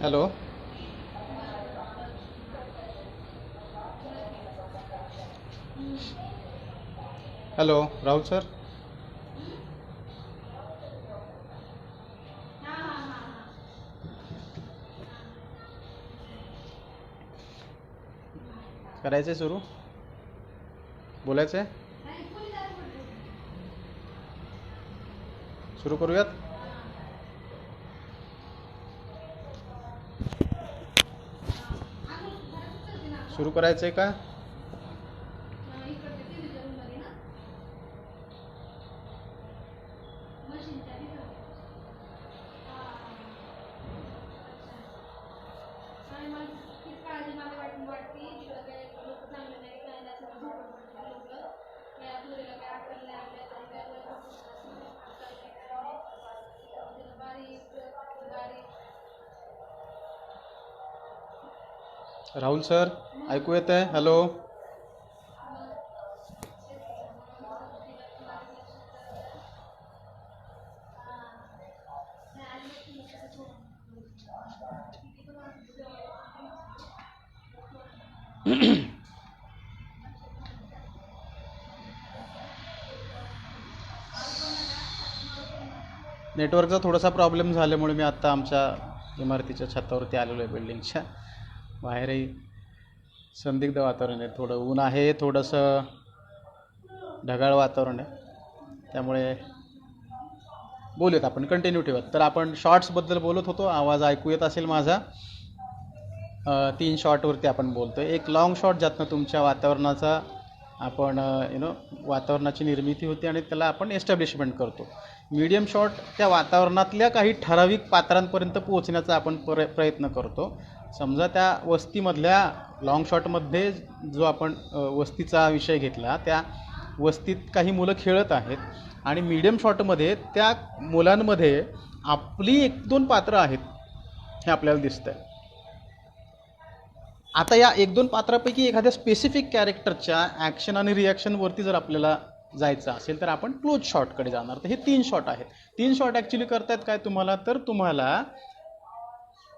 Hello. Hello Rahul sir. करायचं आहे सुरू, बोलायचं आहे, सुरू करूयात. सुरू करायचं आहे का? राहुल सर ऐकू येत आहे? हॅलो. नेटवर्कचा थोडासा प्रॉब्लेम झाल्यामुळे मी आत्ता आमच्या इमारतीच्या छतावरती आलेलो आहे. बिल्डिंगच्या बाहेरही संदिग्ध वातावरण आहे, थोडं ऊन आहे, थोडंसं ढगाळ वातावरण आहे, त्यामुळे बोलूयात आपण, कंटिन्यू ठेवत. तर आपण शॉर्ट्सबद्दल बोलत होतो, आवाज ऐकू येत असेल माझा. 3 शॉर्टवरती आपण बोलतो आहे. एक लॉंग शॉट ज्यातनं तुमच्या वातावरणाचा आपण वातावरणाची निर्मिती होते आणि त्याला आपण एस्टॅब्लिशमेंट करतो. मीडियम शॉट त्या वातावरणातल्या काही ठराविक पात्रांपर्यंत पोहोचण्याचा आपण प्रयत्न करतो. समजा त्या वस्तीमधल्या लॉंग शॉटमध्ये जो आपण वस्तीचा विषय घेतला, त्या वस्तीत काही मुलं खेळत आहेत आणि मीडियम शॉटमध्ये त्या मुलांमध्ये आपली 1-2 पात्रं आहेत हे आपल्याला दिसतं आहे. आता या 1-2 पात्रापैकी एखाद्या स्पेसिफिक कॅरेक्टरच्या ॲक्शन आणि रिॲक्शनवरती जर आपल्याला जायचं असेल तर आपण क्लोज शॉटकडे जाणार. तर हे 3 शॉट आहेत. 3 शॉट ॲक्च्युली करतायत काय तुम्हाला, तर तुम्हाला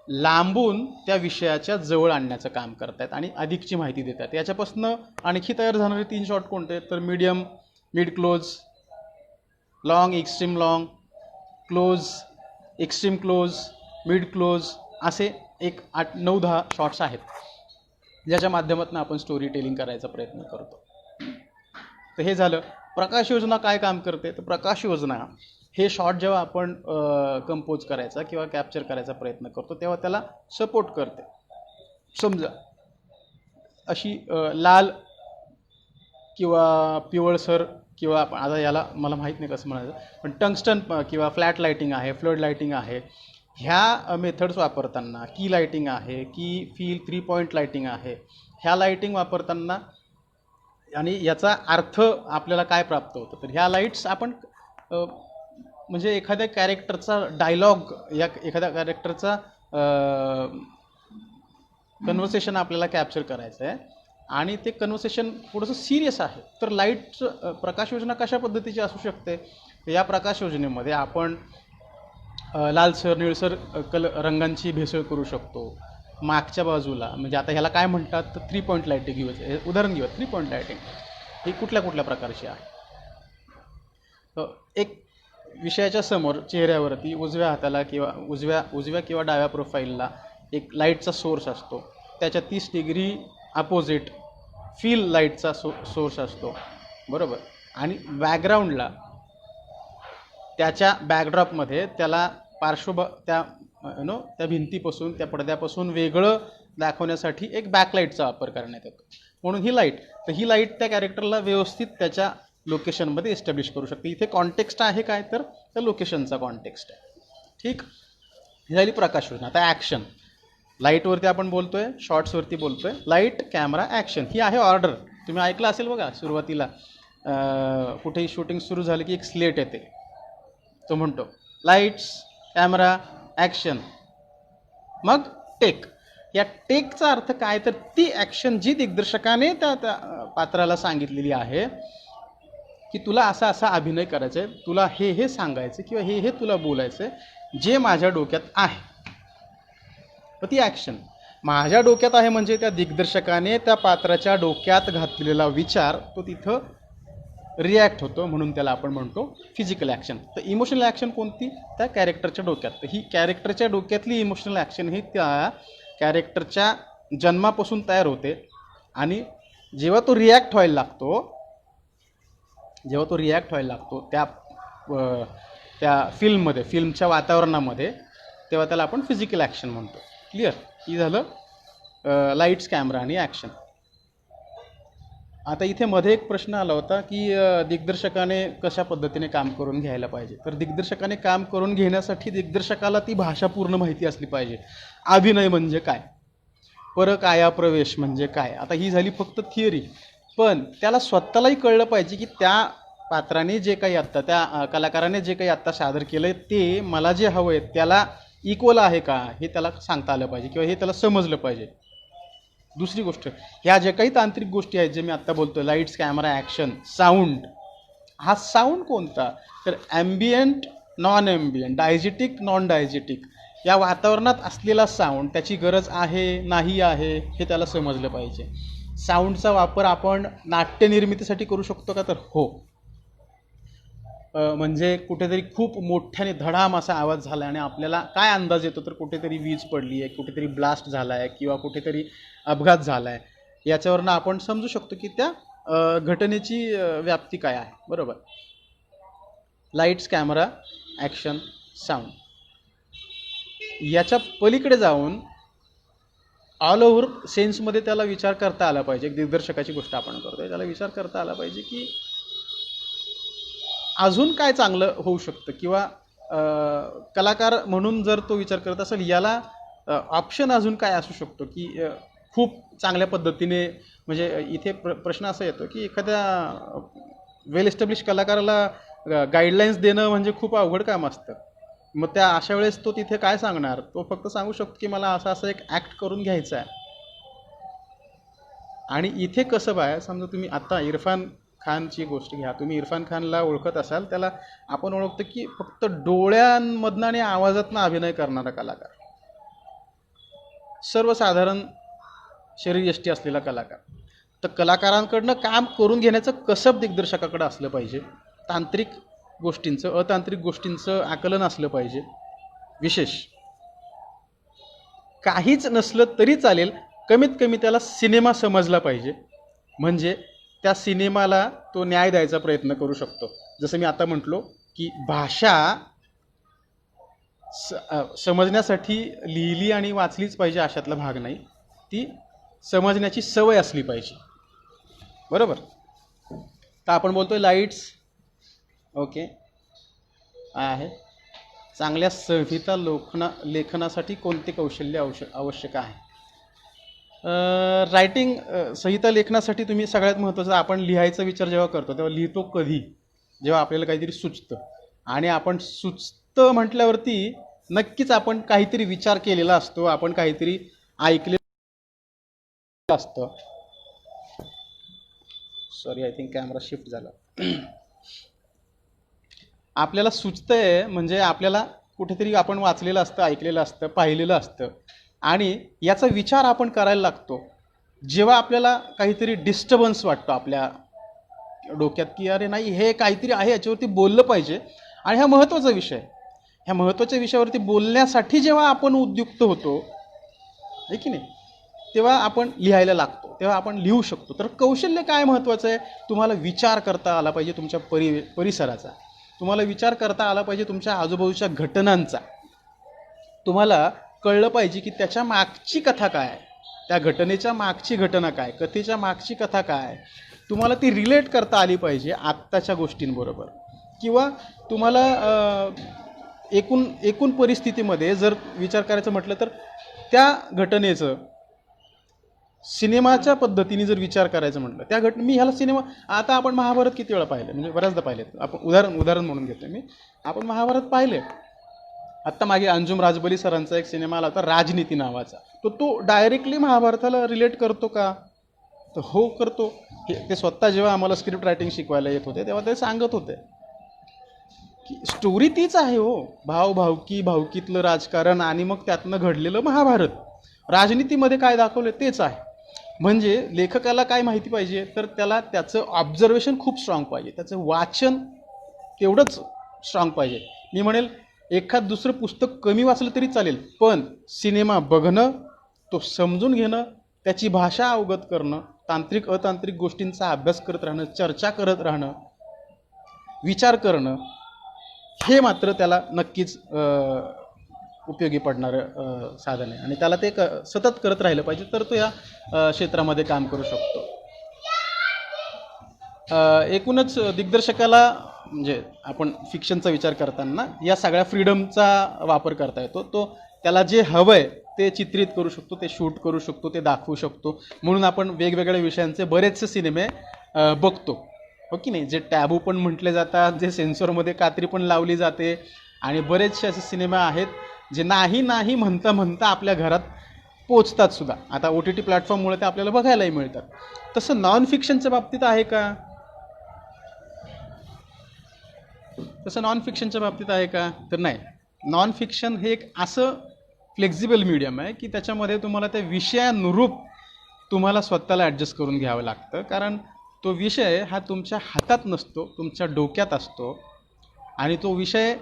लांबून त्या विषयाच्या जवळ आणण्याचं काम करतायत आणि अधिकची माहिती देतात. याच्यापासून आणखी तयार झाणारे 3 शॉट कोणते, तर medium, mid close, long, extreme long, close, extreme close, mid close, असे एक 8-9-10 शॉट्स आहेत ज्याच्या माध्यमातून आपण स्टोरी टेलिंग करायचा प्रयत्न करतो. तर हे झालं. प्रकाश योजना काय काम करते, तर प्रकाश योजना हे शॉट जेव्हा आपण कंपोज करायचा किंवा कॅप्चर करायचा प्रयत्न करतो तेव्हा त्याला सपोर्ट करते. समजा अशी लाल किंवा पिवळसर किंवा आता याला मला माहीत नाही कसं म्हणायचं, पण टंगस्टन किंवा फ्लॅट लाईटिंग आहे, फ्लड लाईटिंग आहे, ह्या मेथड्स वापरताना, की लाईटिंग आहे, की फील 3 पॉईंट लाईटिंग आहे, ह्या लाईटिंग वापरताना आणि याचा अर्थ आपल्याला काय प्राप्त होतं, तर ह्या लाईट्स आपण म्हणजे एखाद्या कॅरेक्टरचा डायलॉग या एखाद्या कॅरेक्टरचा कन्व्हर्सेशन आपल्याला कॅप्चर करायचं आहे आणि ते कन्व्हर्सेशन थोडंसं सिरियस आहे. तर लाईट प्रकाश योजना कशा पद्धतीची असू शकते, या प्रकाश योजनेमध्ये आपण लालसर निळसर रंगांची भेसळ करू शकतो. मागच्या बाजूला म्हणजे आता ह्याला काय म्हणतात, तर 3 पॉईंट लाईटिंग घेऊया, उदाहरण घेऊया. 3 पॉईंट लाईटिंग ही कुठल्या कुठल्या प्रकारची आहे, एक विषयाच्या समोर चेहऱ्यावरती उजव्या हाताला किंवा उजव्या किंवा डाव्या प्रोफाईलला एक लाईटचा सोर्स असतो, त्याच्या 30 डिग्री अपोजिट फील लाईटचा सोर्स असतो, बरोबर. आणि बॅकग्राऊंडला त्याच्या बॅकड्रॉपमध्ये त्याला त्या भिंतीपासून, त्या पडद्यापासून वेगळं दाखवण्यासाठी एक बॅकलाईटचा वापर करण्यात येतो, म्हणून ही लाईट. तर ही लाईट त्या कॅरेक्टरला व्यवस्थित त्याच्या लोकेशनमध्ये एस्टॅब्लिश करू शकते. इथे कॉन्टेक्स्ट आहे काय, तर त्या लोकेशनचा कॉन्टेक्स्ट आहे. ठीक, ही झाली प्रकाश योजना. आता ॲक्शन, लाईटवरती आपण बोलतोय, शॉर्ट्सवरती बोलतोय. लाईट, कॅमेरा, ॲक्शन ही आहे ऑर्डर. तुम्ही ऐकलं असेल बघा, सुरुवातीला कुठेही शूटिंग सुरू झालं की एक स्लेट येते, तो म्हणतो लाईट्स, कॅमेरा, ॲक्शन, मग टेक. या टेकचा अर्थ काय, तर ती ॲक्शन जी दिग्दर्शकाने त्या पात्राला सांगितलेली आहे की तुला असा असा अभिनय करायचा आहे, तुला हे हे सांगायचं किंवा हे हे तुला बोलायचं आहे जे माझ्या डोक्यात आहे. ती ॲक्शन माझ्या डोक्यात आहे म्हणजे त्या दिग्दर्शकाने त्या पात्राच्या डोक्यात घातलेला विचार तो तिथं रिॲक्ट होतो, म्हणून त्याला आपण म्हणतो फिजिकल ॲक्शन. तर इमोशनल ॲक्शन कोणती? त्या कॅरेक्टरच्या डोक्यात. तर ही कॅरेक्टरच्या डोक्यातली इमोशनल ॲक्शन ही त्या कॅरेक्टरच्या जन्मापासून तयार होते आणि जेव्हा तो रिॲक्ट व्हायला लागतो त्या फिल्ममध्ये, फिल्मच्या वातावरणामध्ये, तेव्हा त्याला आपण फिजिकल ॲक्शन म्हणतो. क्लिअर? ही झालं लाईट्स, कॅमेरा आणि ॲक्शन. आता इथे मध्ये एक प्रश्न आला होता की दिग्दर्शकाने कशा पद्धतीने काम करून घ्यायला पाहिजे. तर दिग्दर्शकाने काम करून घेण्यासाठी दिग्दर्शकाला ती भाषा पूर्ण माहिती असली पाहिजे. अभिनय म्हणजे काय, परकाया प्रवेश म्हणजे काय. आता ही झाली फक्त थिअरी, पण त्याला स्वतःलाही कळलं पाहिजे की त्या पात्राने जे काही आत्ता, त्या कलाकाराने जे काही आत्ता सादर केलं आहे ते मला जे हवं आहे त्याला इक्वल आहे का हे त्याला सांगता आलं पाहिजे किंवा हे त्याला समजलं पाहिजे. दुसरी गोष्ट, ह्या ज्या काही तांत्रिक गोष्टी आहेत जे मी आत्ता बोलतो, लाईट्स, कॅमेरा, ॲक्शन, साऊंड, हा साऊंड कोणता? तर ॲम्बियंट, नॉन ॲम्बियंट, डायजेटिक, नॉन डायजेटिक, या वातावरणात असलेला साऊंड त्याची गरज आहे नाही आहे हे त्याला समजलं पाहिजे. साऊंडचा वापर आपण नाट्यनिर्मितीसाठी करू शकतो का? तर हो. म्हणजे कुठेतरी खूप मोठ्याने धडाम असा आवाज झाला आणि आपल्याला काय अंदाज येतो, तर कुठेतरी वीज पडली आहे, कुठेतरी ब्लास्ट झाला आहे किंवा कुठेतरी अपघात झाला आहे. याच्यावरनं आपण समजू शकतो की त्या घटनेची व्याप्ती काय आहे. बरोबर? लाईट्स, कॅमेरा, ॲक्शन, साऊंड, याच्या पलीकडे जाऊन ऑल ओव्हर सेन्समध्ये त्याला विचार करता आला पाहिजे. एक दिग्दर्शकाची गोष्ट आपण करतोय, त्याला विचार करता आला पाहिजे की अजून काय चांगलं होऊ शकतं किंवा कलाकार म्हणून जर तो विचार करत असेल याला ऑप्शन अजून काय असू शकतो की खूप चांगल्या पद्धतीने, म्हणजे इथे प्रश्न असा येतो की एखाद्या वेल एस्टॅब्लिश कलाकाराला गाईडलाईन्स देणं म्हणजे खूप अवघड काम असतं. मग त्या अशा वेळेस तो तिथे काय सांगणार? तो फक्त सांगू शकतो की मला असं एक ॲक्ट करून घ्यायचं आहे. आणि इथे कसं बाय, समजा तुम्ही आता इरफान खानची गोष्ट घ्या, तुम्ही इरफान खानला ओळखत असाल, त्याला आपण ओळखतो की फक्त डोळ्यांमधनं आणि आवाजातनं अभिनय करणारा कलाकार, सर्वसाधारण शरीरयष्टी असलेला कलाकार. तर कलाकारांकडनं काम करून घेण्याचं कसब दिग्दर्शकाकडे असलं पाहिजे. तांत्रिक गोष्टींचं, अतांत्रिक गोष्टींचं आकलन असलं पाहिजे. विशेष काहीच नसलं तरी चालेल, कमीत कमी त्याला सिनेमा समजला पाहिजे, म्हणजे त्या सिनेमाला तो न्याय द्यायचा प्रयत्न करू शकतो. जसं मी आता म्हटलो की भाषा समजण्यासाठी लिहिली आणि वाचलीच पाहिजे अशातला भाग नाही, ती समजण्याची सवय असली पाहिजे. बरोबर? तर आपण बोलतोय लाईट्स, ओके आहे. चांगल्या संहिता लेखनासाठी कोणते कौशल्य आवश्यक आहे? रायटिंग, संहिता लेखनासाठी तुम्ही सगळ्यात महत्त्वाचं, आपण लिहायचा विचार जेव्हा करतो तेव्हा लिहितो कधी? जेव्हा आपल्याला काहीतरी सुचतं. आणि आपण सुचतं म्हटल्यावरती नक्कीच आपण काहीतरी विचार केलेला असतो, आपण काहीतरी ऐकलेलं असतं. Sorry, I think camera shift झाला. आपल्याला सुचतंय म्हणजे आपल्याला कुठेतरी आपण वाचलेलं असतं, ऐकलेलं असतं, पाहिलेलं असतं आणि याचा विचार आपण करायला लागतो. जेव्हा आपल्याला काहीतरी डिस्टर्बन्स वाटतो आपल्या डोक्यात की अरे नाही, हे काहीतरी आहे, याच्यावरती बोललं पाहिजे आणि हा महत्त्वाचा विषय, ह्या महत्त्वाच्या विषयावरती बोलण्यासाठी जेव्हा आपण उद्युक्त होतो, आहे की नाही, तेव्हा आपण लिहायला लागतो, तेव्हा आपण लिहू शकतो. तर कौशल्य काय महत्त्वाचं आहे? तुम्हाला विचार करता आला पाहिजे तुमच्या परिसराचा, तुम्हाला विचार करता आला पाहिजे तुमच्या आजूबाजूच्या घटनांचा, तुम्हाला कळलं पाहिजे की त्याच्या मागची कथा काय, त्या घटनेच्या मागची घटना काय, कथेच्या मागची कथा काय, तुम्हाला ती रिलेट करता आली पाहिजे आत्ताच्या गोष्टींबरोबर. किंवा तुम्हाला एकूण परिस्थितीमध्ये जर विचार करायचं म्हटलं तर त्या घटनेचं सिनेमाच्या पद्धतीने जर विचार करायचं म्हटलं, त्या मी ह्याला सिनेमा, आता आपण महाभारत किती वेळा पाहिलं, म्हणजे बऱ्याचदा पाहिले, आपण उदाहरण म्हणून घेतो मी, आपण महाभारत पाहिले. आत्ता मागे अंजुम राजबली सरांचा एक सिनेमा आला होता राजनीती नावाचा, तो डायरेक्टली महाभारताला रिलेट करतो का? तर हो, करतो. ते स्वतः जेव्हा आम्हाला स्क्रिप्ट रायटिंग शिकवायला येत होते तेव्हा ते सांगत होते की स्टोरी तीच आहे हो, भावकीतलं राजकारण आणि मग त्यातनं घडलेलं महाभारत. राजनीतीमध्ये काय दाखवलं तेच आहे. म्हणजे लेखकाला काय माहिती पाहिजे, तर त्याला त्याचं ऑब्झर्वेशन खूप स्ट्रॉंग पाहिजे, त्याचं वाचन तेवढंच स्ट्रॉंग पाहिजे. मी म्हणेल एखाद दुसरं पुस्तक कमी वाचलं तरी चालेल, पण सिनेमा बघणं, तो समजून घेणं, त्याची भाषा अवगत करणं, तांत्रिक अतांत्रिक गोष्टींचा अभ्यास करत राहणं, चर्चा करत राहणं, विचार करणं, हे मात्र त्याला नक्कीच उपयोगी पडणारं साधन आहे. आणि त्याला ते सतत करत राहिलं पाहिजे, तर तो या क्षेत्रामध्ये काम करू शकतो. एकूणच दिग्दर्शकाला म्हणजे आपण फिक्शनचा विचार करताना या सगळ्या फ्रीडमचा वापर करता येतो. तो त्याला जे हवं आहे ते चित्रित करू शकतो, ते शूट करू शकतो, ते दाखवू शकतो. म्हणून आपण वेगवेगळ्या विषयांचे बरेचसे सिनेमे बघतो, हो की नाही. जे टॅबू पण म्हटले जातात, जे सेन्सॉरमध्ये कात्री पण लावली जाते, आणि बरेचसे असे सिनेमा आहेत जे नाही नाही म्हणता म्हणता आपल्या घरात पोचतात सुद्धा. आता OTT प्लॅटफॉर्ममुळे ते आपल्याला बघायलाही मिळतात. तसं नॉन फिक्शनच्या बाबतीत आहे का? तर नाही. नॉन फिक्शन हे एक असं फ्लेक्झिबल मीडियम आहे की त्याच्यामध्ये तुम्हाला त्या विषयानुरूप तुम्हाला स्वतःला ॲडजस्ट करून घ्यावं लागतं. कारण तो विषय हा तुमच्या हातात नसतो, तुमच्या डोक्यात असतो. आणि तो विषय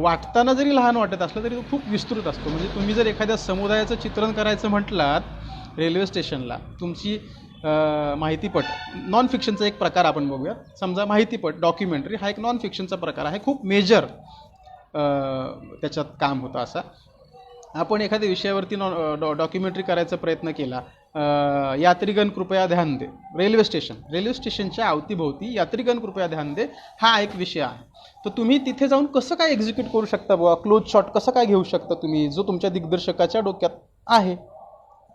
वाटताना जरी लहान वाटत असला तरी तो खूप विस्तृत असतो. म्हणजे तुम्ही जर एखाद्या समुदायाचं चित्रण करायचं म्हटलात रेल्वे स्टेशनला, तुमची माहितीपट, नॉन फिक्शनचा एक प्रकार आपण बघूया. समजा माहितीपट, डॉक्युमेंटरी हा एक नॉन फिक्शनचा प्रकार आहे, खूप मेजर त्याच्यात काम होतं. असा आपण एखाद्या विषयावरती डॉक्युमेंटरी करायचा प्रयत्न केला. यात्रीगण कृपया ध्यान दे, रेल्वे स्टेशनच्या अवतीभोवती यात्रीगण कृपया ध्यान दे हा एक विषय आहे. तर तुम्ही तिथे जाऊन कसं काय एक्झिक्यूट करू शकता बुवा, क्लोज शॉट कसं काय घेऊ शकता तुम्ही, जो तुमच्या दिग्दर्शकाच्या डोक्यात आहे?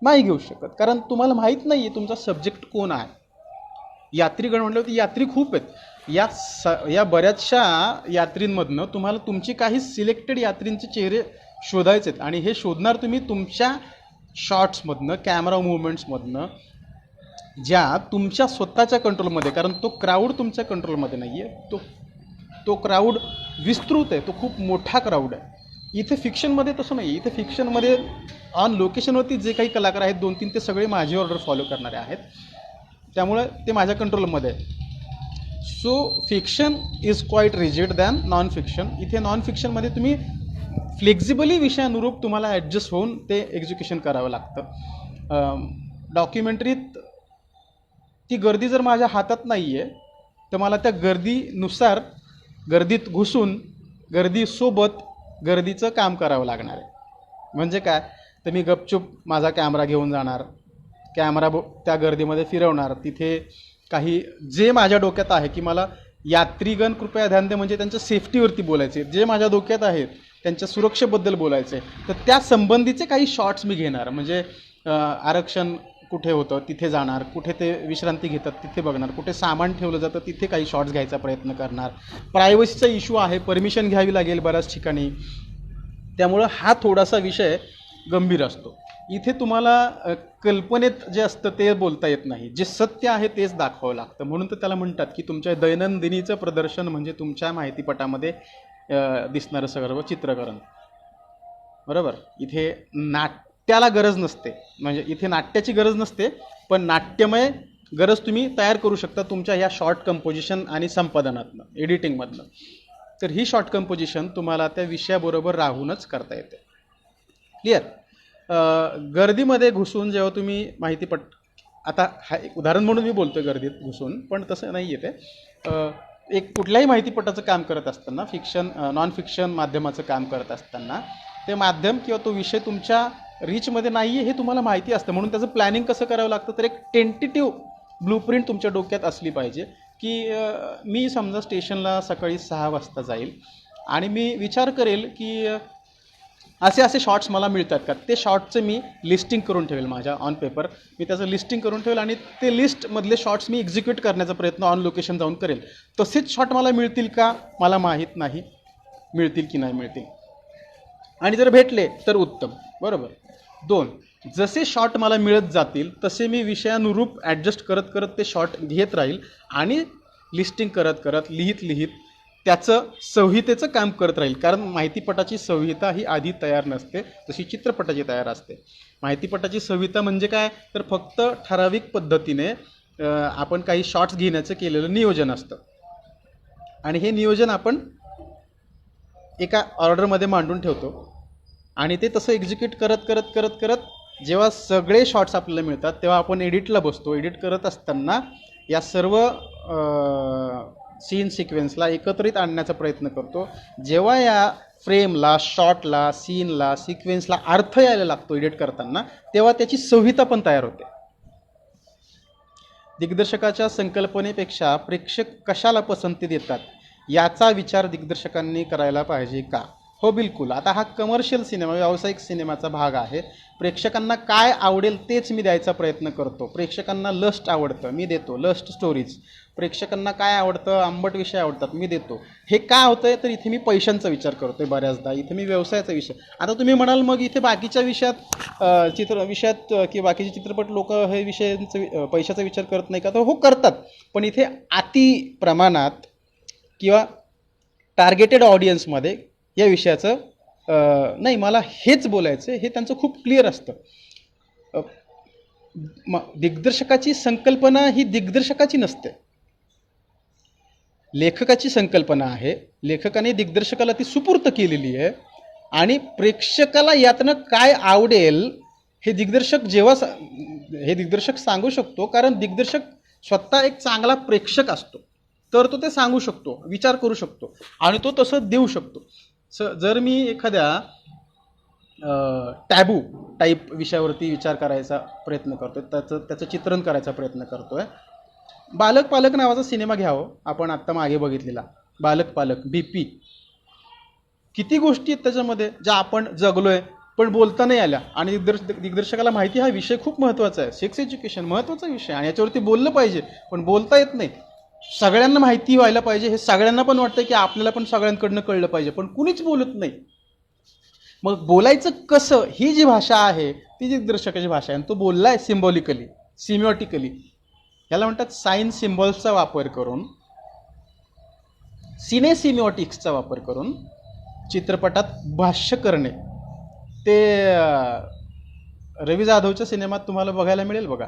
नाही घेऊ शकत, कारण तुम्हाला माहीत नाही आहे तुमचा सब्जेक्ट कोण आहे. यात्रीगण म्हटल्यावरती यात्री खूप आहेत. या बऱ्याचशा यात्रींमधनं तुम्हाला तुमची काही सिलेक्टेड यात्रींचे चेहरे शोधायचे आहेत, आणि हे शोधणार तुम्ही तुमच्या शॉट्समधनं, कॅमेरा मुवमेंट्समधनं, ज्या तुमच्या स्वतःच्या कंट्रोलमध्ये. कारण तो क्राऊड तुमच्या कंट्रोलमध्ये नाही आहे, तो क्राऊड विस्तृत आहे, तो खूप मोठा क्राऊड आहे. इथे फिक्शनमध्ये तसं नाही. इथे फिक्शनमध्ये ऑन लोकेशनवरती जे काही कलाकार आहेत 2-3 ते सगळे माझी ऑर्डर फॉलो करणारे आहेत, त्यामुळे ते माझ्या कंट्रोलमध्ये आहे. So fiction is quite rigid than non fiction. इथे नॉन फिक्शनमध्ये तुम्ही फ्लेक्झिबली विषयानुरूप तुम्हाला ॲडजस्ट होऊन ते एक्झिक्युशन करावं लागतं. डॉक्युमेंटरीत ती गर्दी जर माझ्या हातात नाही आहे, तर मला त्या गर्दीनुसार, गर्दीत घुसून, गर्दीसोबत गर्दीचं काम करावं लागणार आहे. म्हणजे काय, तर मी गपचूप माझा कॅमेरा घेऊन जाणार, कॅमेरा त्या गर्दीमध्ये फिरवणार. तिथे काही जे माझ्या डोक्यात आहे की मला यात्रीगण कृपया ध्यान दे म्हणजे त्यांच्या सेफ्टीवरती बोलायचे, जे माझ्या डोक्यात आहेत त्यांच्या सुरक्षेबद्दल बोलायचे, तर त्या संबंधीचे काही शॉट्स मी घेणार. म्हणजे आरक्षण कुठे होतं तिथे जाणार, कुठे ते विश्रांती घेतात तिथे बघणार, कुठे सामान ठेवलं जातं तिथे काही शॉट्स घ्यायचा प्रयत्न करणार. प्रायव्हसीचा इश्यू आहे, परमिशन घ्यावी लागेल बऱ्याच ठिकाणी, त्यामुळं हा थोडासा विषय गंभीर असतो. इथे तुम्हाला कल्पनेत जे असतं ते बोलता येत नाही, जे सत्य आहे तेच दाखवावं लागतं. म्हणून तर त्याला म्हणतात की तुमच्या दैनंदिनीचं प्रदर्शन म्हणजे तुमच्या माहितीपटामध्ये दिसणारं सर्व चित्रकरण, बरोबर. इथे नाट्याला गरज नसते, म्हणजे इथे नाट्याची गरज नसते, पण नाट्यमय गरज तुम्ही तयार करू शकता तुमच्या ह्या शॉर्ट कंपोजिशन आणि संपादनातनं, एडिटिंगमधनं. तर ही शॉर्ट कंपोजिशन तुम्हाला त्या विषयाबरोबर राहूनच करता येते. क्लिअर. गर्दीमध्ये घुसून जेव्हा तुम्ही माहितीपट, आता हा एक उदाहरण म्हणून मी बोलतोय गर्दीत घुसून, पण तसं नाही आहे ते. एक कुठल्याही माहितीपटाचं काम करत असताना, फिक्शन नॉन फिक्शन माध्यमाचं काम करत असताना, ते माध्यम किंवा तो विषय तुमच्या रीचमध्ये नाही आहे हे तुम्हाला माहिती असतं. म्हणून त्याचं प्लॅनिंग कसं करावं लागतं, तर एक टेंटेटिव्ह ब्लूप्रिंट तुमच्या डोक्यात असली पाहिजे. की मी समजा स्टेशनला सकाळी 6 वाजता जाईल आणि मी विचार करेल की असे शॉट्स मला मिळतात का, ते शॉट्सचं मी लिस्टिंग करून ठेवेल माझ्या ऑन पेपर. मी त्याचं लिस्टिंग करून ठेवेल आणि ते लिस्टमधले शॉट्स मी एक्झिक्यूट करण्याचा प्रयत्न ऑन लोकेशन जाऊन करेल. तसेच शॉट मला मिळतील का मला माहीत नाही, मिळतील की नाही मिळतील, आणि जर भेटले तर उत्तम, बरोबर. 2, जसे शॉट मला मिळत जातील तसे मी विषयानुरूप ॲडजस्ट करत करत ते शॉट घेत राहील आणि लिस्टिंग करत करत, लिहित त्याचं संहितेचं काम करत राहील. कारण माहितीपटाची संहिता ही आधी तयार नसते, जशी चित्रपटाची तयार असते. माहितीपटाची संहिता म्हणजे काय, तर फक्त ठराविक पद्धतीने आपण काही शॉट्स घेण्याचं केलेलं नियोजन असतं आणि हे नियोजन आपण एका ऑर्डरमध्ये मांडून ठेवतो आणि ते तसं एक्झिक्यूट करत करत करत करत जेव्हा सगळे शॉट्स आपल्याला मिळतात तेव्हा आपण एडिटला बसतो. एडिट करत असताना या सर्व सीन सिक्वेन्सला एकत्रित आणण्याचा प्रयत्न करतो. जेव्हा या फ्रेमला, शॉटला, सीनला, सिक्वेन्सला अर्थ यायला लागतो एडिट करताना, तेव्हा त्याची संहिता पण तयार होते. दिग्दर्शकाच्या संकल्पनेपेक्षा प्रेक्षक कशाला पसंती देतात याचा विचार दिग्दर्शकांनी करायला पाहिजे का? हो, बिलकुल. आता हा कमर्शियल सिनेमा, व्यावसायिक सिनेमाचा भाग आहे. प्रेक्षकांना काय आवडेल तेच मी द्यायचा प्रयत्न करतो. प्रेक्षकांना लस्ट आवडतं, मी देतो लस्ट स्टोरीज. प्रेक्षकांना काय आवडतं, आंबट विषय आवडतात, मी देतो. हे का होतंय, तर इथे मी पैशांचा विचार करतोय बऱ्याचदा, इथे मी व्यवसायाचा विषय. आता तुम्ही म्हणाल मग इथे बाकीच्या विषयात की बाकीचे चित्रपट लोक हे विषयांचा पैशाचा विचार करत नाही का? तर हो, करतात. पण इथे अति प्रमाणात किंवा टार्गेटेड ऑडियन्समध्ये या विषयाचं नाही, मला हेच बोलायचं आहे, हे त्यांचं खूप क्लिअर असतं. दिग्दर्शकाची संकल्पना ही दिग्दर्शकाची नसते, लेखकाची संकल्पना आहे. लेखकाने दिग्दर्शकाला ती सुपूर्त केलेली आहे आणि प्रेक्षकाला यातनं काय आवडेल हे दिग्दर्शक सांगू शकतो. कारण दिग्दर्शक स्वतः एक चांगला प्रेक्षक असतो, तर तो ते सांगू शकतो, विचार करू शकतो आणि तो तसं देऊ शकतो. जर मी एखाद्या टॅबू टाईप विषयावरती विचार करायचा प्रयत्न करतोय, त्याचं चित्रण करायचा प्रयत्न करतोय, बालक पालक नावाचा सिनेमा घ्यावं आपण आत्ता मागे बघितलेला, बालक पालक, BP. किती गोष्टी आहेत त्याच्यामध्ये ज्या आपण जगलोय पण बोलता नाही आल्या आणि दिग्दर्शकाला माहिती हा विषय खूप महत्त्वाचा आहे, सेक्स एज्युकेशन महत्त्वाचा विषय आणि याच्यावरती बोललं पाहिजे, पण बोलता येत नाही. सगळ्यांना माहिती व्हायला पाहिजे, हे सगळ्यांना पण वाटतं की आपल्याला पण सगळ्यांकडनं कळलं पाहिजे, पण कुणीच बोलत नाही. मग बोलायचं कसं, ही जी भाषा आहे ती दिग्दर्शकाची भाषा आहे आणि तो बोललाय सिम्बॉलिकली, सिमिओटिकली. याला म्हणतात साइन सिम्बॉल्सचा वापर करून, सिनेसिमिओटिक्सचा वापर करून चित्रपटात भाष्य करणे. ते रवी जाधवच्या सिनेमात तुम्हाला बघायला मिळेल बघा.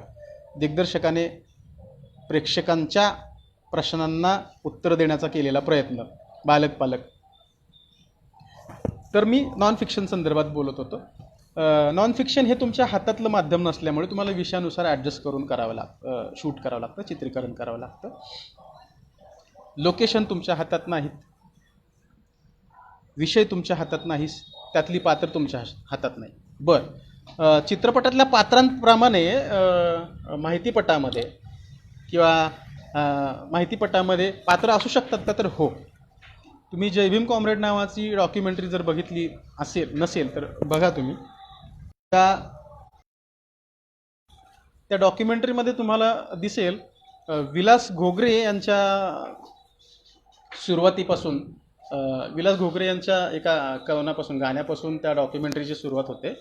दिग्दर्शकाने प्रेक्षकांच्या प्रश्नांना उत्तर देण्याचा केलेला प्रयत्न, बालक पालक. तर मी नॉन फिक्शन संदर्भात बोलत होतो. नॉन फिक्शन हे तुमच्या हातातलं माध्यम नसल्यामुळे तुम्हाला विषयानुसार ॲडजस्ट करून करावं लागतं, शूट करावं लागतं, चित्रीकरण करावं लागतं. लोकेशन तुमच्या हातात नाहीत, विषय तुमच्या हातात नाहीस, त्यातली पात्र तुमच्या हातात नाही. बरं, चित्रपटातल्या पात्रांप्रमाणे माहितीपटामध्ये किंवा माहितीपटामध्ये पात्र असू शकतात का? तर हो. तुम्ही जय भीम कॉम्रेड नावाची डॉक्युमेंटरी जर बघितली नसेल तर बघा तुम्ही. त्या डॉक्युमेंटरीमध्ये तुम्हाला दिसेल विलास घोगरे यांच्या सुरुवातीपासून, विलास घोगरे यांच्या एका कवनापासून, गाण्यापासून त्या डॉक्युमेंटरीची सुरुवात होते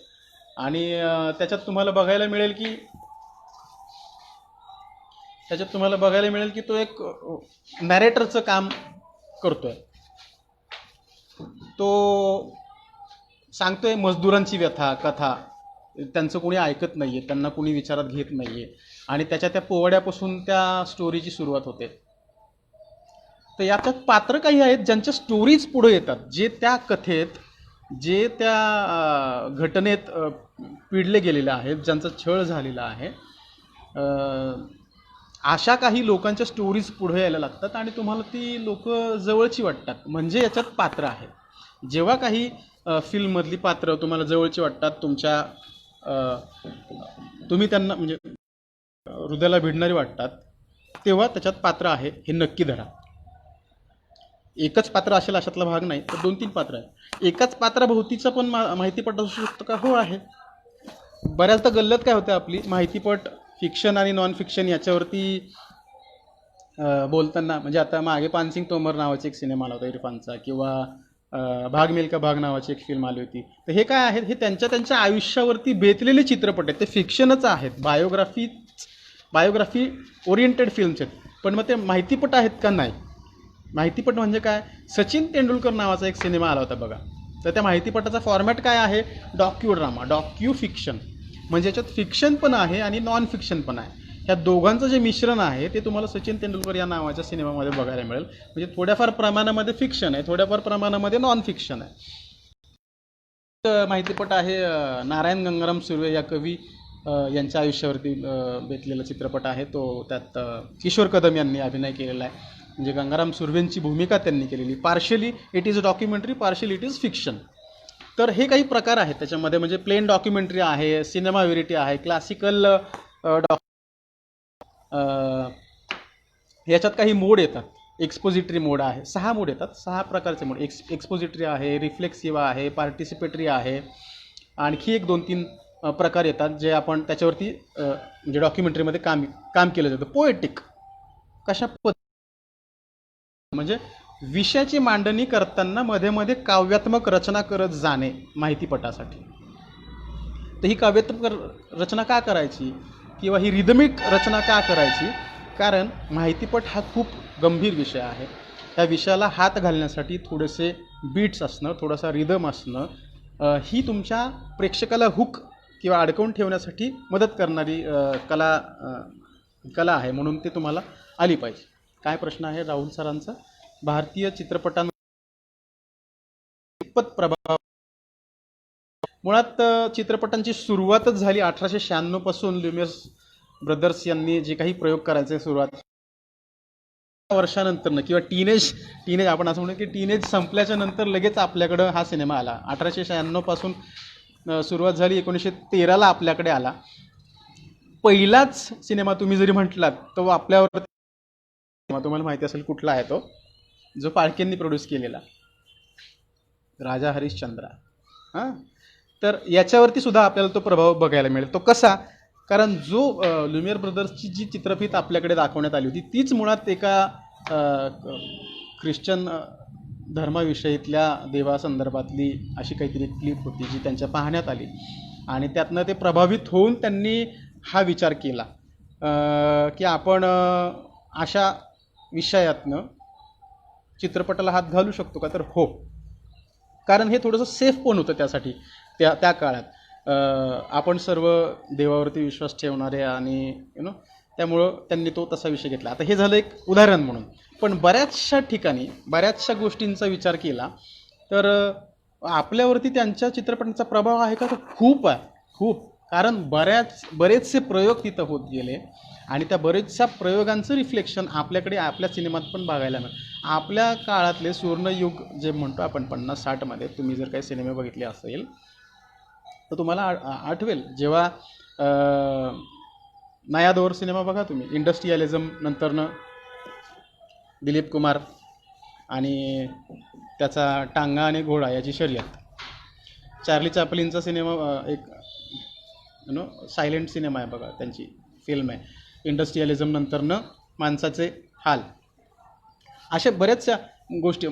आणि त्याच्यात तुम्हाला बघायला मिळेल की तो एक नॅरेटरचं काम करतोय. तो सांगतोय मजदुरांची व्यथा, कथा. त्यांचं कोणी ऐकत नाहीये, त्यांना कोणी विचारात घेत नाहीये आणि त्या पोवाड्यापासून त्या स्टोरीची सुरुवात होते. तर याच्यात पात्र काही आहेत ज्यांच्या स्टोरीज पुढे येतात, जे त्या कथेत, जे त्या घटनेत पिडले गेलेले आहेत, ज्यांचा छळ झालेला आहे. अशा काही लोकांच्या स्टोरीज पुढे यायला लागतात आणि तुम्हाला ती लोक जवळची वाटतात, म्हणजे याच्यात पात्र आहे. जेव्हा काही फिल्ममधली पात्र तुम्हाला जवळची वाटतात, तुम्ही त्यांना म्हणजे हृदयाला भिडणारी वाटतात, तेव्हा त्याच्यात पात्र आहे हे नक्की धरा. एकच पात्र असेल अशातला भाग नाही, तर 2-3 पात्र आहे. एकाच पात्राभोवतीचं पण माहितीपट असू शकतं का? हो, आहे. बऱ्याचदा गल्लत काय होते आपली, माहितीपट फिक्शन आणि नॉन फिक्शन याच्यावरती बोलताना, म्हणजे आता मागे पानसिंग तोमर नावाचा एक सिनेमा आला होता इरफानचा, किंवा भाग मिल्खा भाग नावाची एक फिल्म आली होती. तर हे काय आहेत, हे त्यांच्या आयुष्यावरती बेतलेले चित्रपट आहेत, ते फिक्शनच आहेत, बायोग्राफी ओरिएंटेड फिल्म्स आहेत. पण मग ते माहितीपट आहेत का? नाही. माहितीपट म्हणजे काय? सचिन तेंडुलकर नावाचा एक सिनेमा आला होता बघा. तर त्या माहितीपटाचा फॉर्मॅट काय आहे? Docu drama, docu fiction. म्हणजे याच्यात फिक्शन पण आहे आणि नॉन फिक्शन पण आहे. ह्या दोघांचं जे मिश्रण आहे ते तुम्हाला सचिन तेंडुलकर या नावाच्या सिनेमामध्ये बघायला मिळेल. म्हणजे थोड्याफार प्रमाणामध्ये फिक्शन आहे, थोड्याफार प्रमाणामध्ये नॉन फिक्शन आहे. माहितीपट आहे नारायण गंगाराम सुर्वे या कवी यांच्या आयुष्यावरती बेतलेला चित्रपट आहे. तो त्यात किशोर कदम यांनी अभिनय केलेला आहे. म्हणजे गंगाराम सुर्वेंची भूमिका त्यांनी केलेली. Partially it is a documentary, partially it is fiction. तर हे काही प्रकार आहेत त्याच्यामध्ये. म्हणजे प्लेन डॉक्युमेंटरी आहे, सिनेमा व्हेरिटी आहे, क्लासिकल याच्यात काही मोड येतात. एक्सपोजिटरी मोड आहे, 6 मोड येतात, 6 प्रकारचे मोड. एक्सपोजिटरी आहे, रिफ्लेक्सिव्ह आहे, पार्टिसिपेटरी आहे, आणखी एक 2-3 प्रकार येतात जे आपण त्याच्यावरती म्हणजे डॉक्युमेंटरीमध्ये काम केलं जातं. पोएटिक कशा म्हणजे विषयाची मांडणी करताना मध्ये मध्ये काव्यात्मक रचना करत जाणे माहितीपटासाठी. तर ही काव्यात्मक रचना का करायची किंवा ही रिदमिक रचना का करायची? कारण माहितीपट हा खूप गंभीर विषय आहे. त्या विषयाला हात घालण्यासाठी थोडेसे बीट्स असणं, थोडासा रिदम असणं ही तुमच्या प्रेक्षकाला हुक किंवा अडकवून ठेवण्यासाठी मदत करणारी कला आहे. म्हणून ते तुम्हाला आली पाहिजे. काय प्रश्न आहे राहुल सरांचा? भारतीय चित्रपटांवर प्रभाव. मुळात चित्रपटांची सुरुवातच झाली 1896 पासून. ल्युमियर्स ब्रदर्स यांनी जे काही प्रयोग करायचे सुरुवात वर्षानंतर किंवा टीनेज आपण असं म्हणू की टीनेज संपल्याच्या नंतर लगेच आपल्याकडं हा सिनेमा आला. 1896 पासून सुरुवात झाली, 1913ला आपल्याकडे आला. पहिलाच सिनेमा तुम्ही जरी म्हटलात तो आपल्यावर तुम्हाला माहिती असेल कुठला आहे तो, जो फाळकेंनी प्रोड्यूस केलेला, राजा हरिश्चंद्र. हां, तर याच्यावरती सुद्धा आपल्याला तो प्रभाव बघायला मिळेल. तो कसा? कारण जो ल्युमियर ब्रदर्सची जी चित्रफित आपल्याकडे दाखवण्यात आली होती तीच मुळात एका ख्रिश्चन धर्माविषयीतल्या देवासंदर्भातली अशी काहीतरी क्लिप होती जी त्यांच्या पाहण्यात आली आणि त्यातनं ते प्रभावित होऊन त्यांनी हा विचार केला की आपण अशा विषयातनं चित्रपटाला हात घालू शकतो का? तर हो, कारण हे थोडंसं सेफ पण होतं त्यासाठी. त्या काळात आपण सर्व देवावरती विश्वास ठेवणारे आणि त्यामुळं त्यांनी तो तसा विषय घेतला. आता हे झालं एक उदाहरण म्हणून. पण बऱ्याचशा ठिकाणी बऱ्याचशा गोष्टींचा विचार केला तर आपल्यावरती त्यांच्या चित्रपटांचा प्रभाव आहे का? तर खूप आहे, खूप. कारण बरेचसे प्रयोग तिथं होत गेले आणि त्या बरेचशा प्रयोगांचं रिफ्लेक्शन आपल्याकडे आपल्या सिनेमात पण बघायला मिळेल. आपल्या काळातले सुवर्णयुग जे म्हणतो आपण 50-60मध्ये तुम्ही जर काही सिनेमे बघितले असेल तर तुम्हाला आठवेल जेव्हा नया दौर सिनेमा बघा तुम्ही, इंडस्ट्रियलिझम नंतरनं दिलीप कुमार आणि त्याचा टांगा आणि घोडा याची शर्यत, चार्ली चॅपलिनचा सिनेमा एक सायलेंट सिनेमा आहे बघा, त्यांची फिल्म आहे. इंडस्ट्रियलिझम नंतरनं माणसाचे हाल, अशा बऱ्याचशा गोष्टी.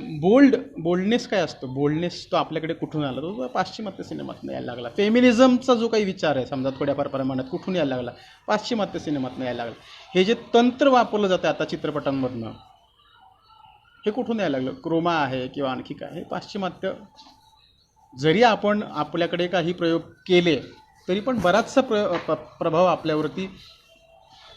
बोल्डनेस काय असतं? बोल्डनेस तो आपल्याकडे कुठून आला? तो पाश्चिमात्य सिनेमातनं यायला लागला. फेमिनिझमचा जो काही विचार आहे समजा थोड्याफार प्रमाणात कुठून यायला लागला? पाश्चिमात्य सिनेमातनं यायला लागला. हे जे तंत्र वापरलं जातं आता चित्रपटांमधनं हे कुठून यायला लागलं? क्रोमा आहे किंवा आणखी काय, हे पाश्चिमात्य. जरी आपण आपल्याकडे काही प्रयोग केले तरी पण बराचसा प्रभाव आपल्यावरती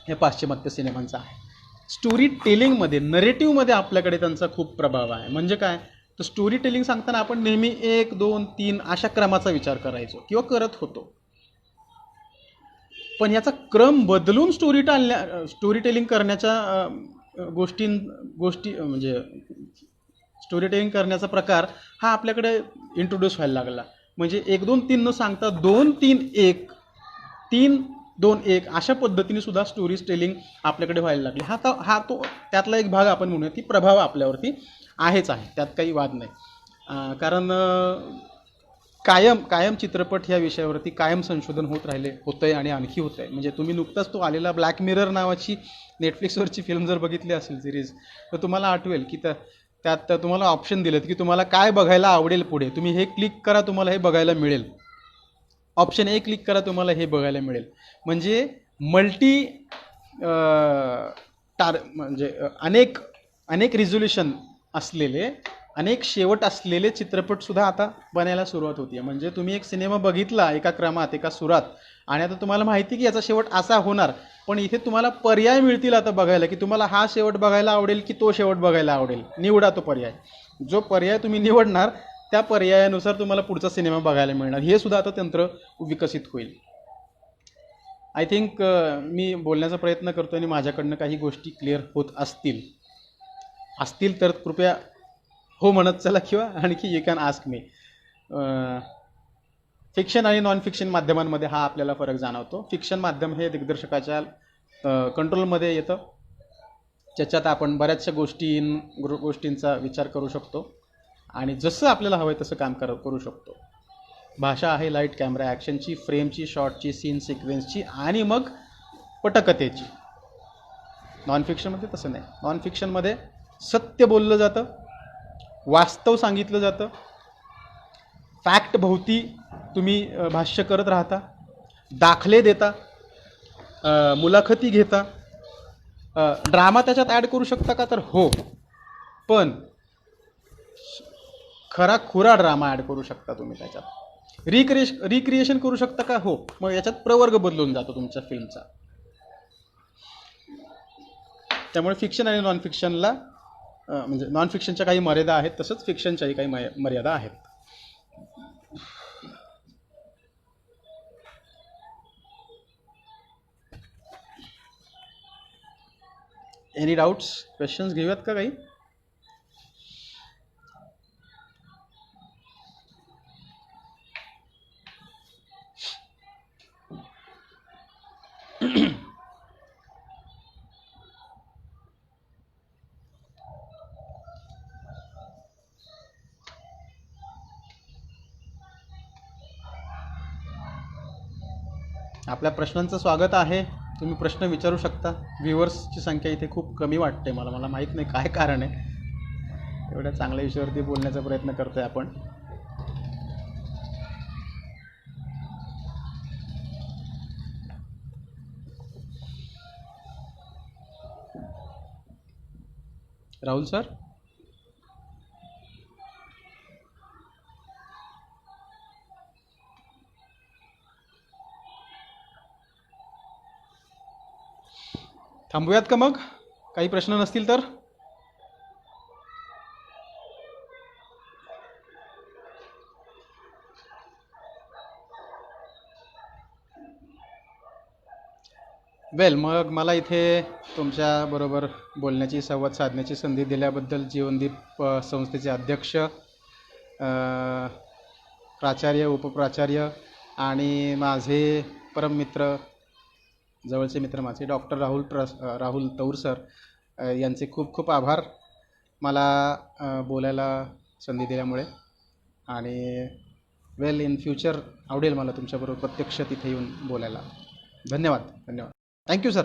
हे पाश्चिमात्य सिनेमांचा आहे. स्टोरी टेलिंगमध्ये, नरेटिव्हमध्ये आपल्याकडे त्यांचा खूप प्रभाव आहे. म्हणजे काय? तर स्टोरी टेलिंग सांगताना आपण नेहमी 1, 2, 3 अशा क्रमाचा विचार करायचो किंवा करत होतो. पण याचा क्रम बदलून स्टोरी टेलिंग करण्याच्या गोष्टी म्हणजे स्टोरी टेलिंग करण्याचा प्रकार हा आपल्याकडे इंट्रोड्यूस व्हायला लागला. म्हणजे 1, 2, 3 न सांगता 2, 3, 1, 3, 2, 1 अशा पद्धतीने सुद्धा स्टोरी टेलिंग आपल्याकडे व्हायला लागली. हा तो त्यातला एक भाग आपण म्हणूया की प्रभाव आपल्यावरती आहेच आहे, त्यात काही वाद नाही. कारण कायम चित्रपट ह्या विषयावरती कायम संशोधन होतंय आणि आणखी होत आहे. म्हणजे तुम्ही नुकताच तो आलेला ब्लॅक मिरर नावाची नेटफ्लिक्सवरची फिल्म जर बघितली असेल सिरीज तर तुम्हाला आठवेल की त्यात तुम्हाला ऑप्शन दिलेत की तुम्हाला काय बघायला आवडेल पुढे. तुम्ही हे क्लिक करा, तुम्हाला हे बघायला मिळेल. ऑप्शन ए क्लिक करा, तुम्हाला हे बघायला मिळेल. म्हणजे म्हणजे अनेक रिझोल्युशन असलेले अनेक शेवट असलेले चित्रपटसुद्धा आता बनायला सुरुवात होती आहे. म्हणजे तुम्ही एक सिनेमा बघितला एका क्रमात एका सुरात आणि आता तुम्हाला माहिती की याचा शेवट असा होणार, पण इथे तुम्हाला पर्याय मिळतील आता बघायला की तुम्हाला हा शेवट बघायला आवडेल की तो शेवट बघायला आवडेल. निवडा तो पर्याय. जो पर्याय तुम्ही निवडणार त्या पर्यायानुसार तुम्हाला पुढचा सिनेमा बघायला मिळणार. हे सुद्धा आता तंत्र विकसित होईल. आय थिंक मी बोलण्याचा प्रयत्न करतो आणि माझ्याकडनं काही गोष्टी क्लिअर होत असतील तर कृपया हो म्हणत चला किंवा आणखी you can ask me. Fiction आणि नॉन फिक्शन माध्यमांमध्ये हा आपल्याला फरक जाणवतो. फिक्शन माध्यम हे दिग्दर्शकाच्या कंट्रोलमध्ये येतं, ज्याच्यात आपण बऱ्याचशा गोष्टींचा विचार करू शकतो आणि जसं आपल्याला हवं आहे तसं काम करू शकतो. भाषा आहे लाईट कॅमेरा ॲक्शनची, फ्रेमची, शॉटची, सीन सिक्वेन्सची आणि मग पटकथेची. नॉन फिक्शनमध्ये तसं नाही. नॉन फिक्शनमध्ये सत्य बोललं जातं, वास्तव सांगितलं जातं, फॅक्ट भोवती तुम्ही भाष्य करत राहता, दाखले देता, मुलाखती घेता. ड्रामा त्याच्यात ॲड करू शकता का तर हो, पण खुरा ड्रामा ॲड करू शकता तुम्ही त्याच्यात. रिक्रिएशन करू शकता का हो, मग याच्यात प्रवर्ग बदलून जातो तुमच्या फिल्मचा. त्यामुळे फिक्शन आणि नॉन फिक्शनला म्हणजे नॉन फिक्शनच्या काही मर्यादा आहेत, तसंच फिक्शनच्याही काही मर्यादा आहेत. एनी डाऊट्स, क्वेश्चन्स घेऊयात का काही? आपल्या प्रश्नांचं स्वागत आहे. तुम्ही प्रश्न विचारू शकता. व्ह्युअर्सची संख्या इथे खूप कमी वाटते मला माहीत नाही काय कारण आहे. एवढ्या चांगल्या विषयावरती बोलण्याचा प्रयत्न करतोय आपण. राहुल सर, थांबूयात का मग? काही प्रश्न नसतील तर. मग मला इथे तुमच्याबरोबर बोलण्याची, संवाद साधण्याची संधी दिल्याबद्दल जीवनदीप संस्थेचे अध्यक्ष, प्राचार्य, उपप्राचार्य आणि माझे परममित्र, जवळचे मित्र माझे डॉक्टर राहुल तौर सर यांचे खूप खूप आभार मला बोलायला संधी दिल्यामुळे. आणि इन फ्युचर आवडेल मला तुमच्याबरोबर प्रत्यक्ष तिथे येऊन बोलायला. धन्यवाद. Thank you sir.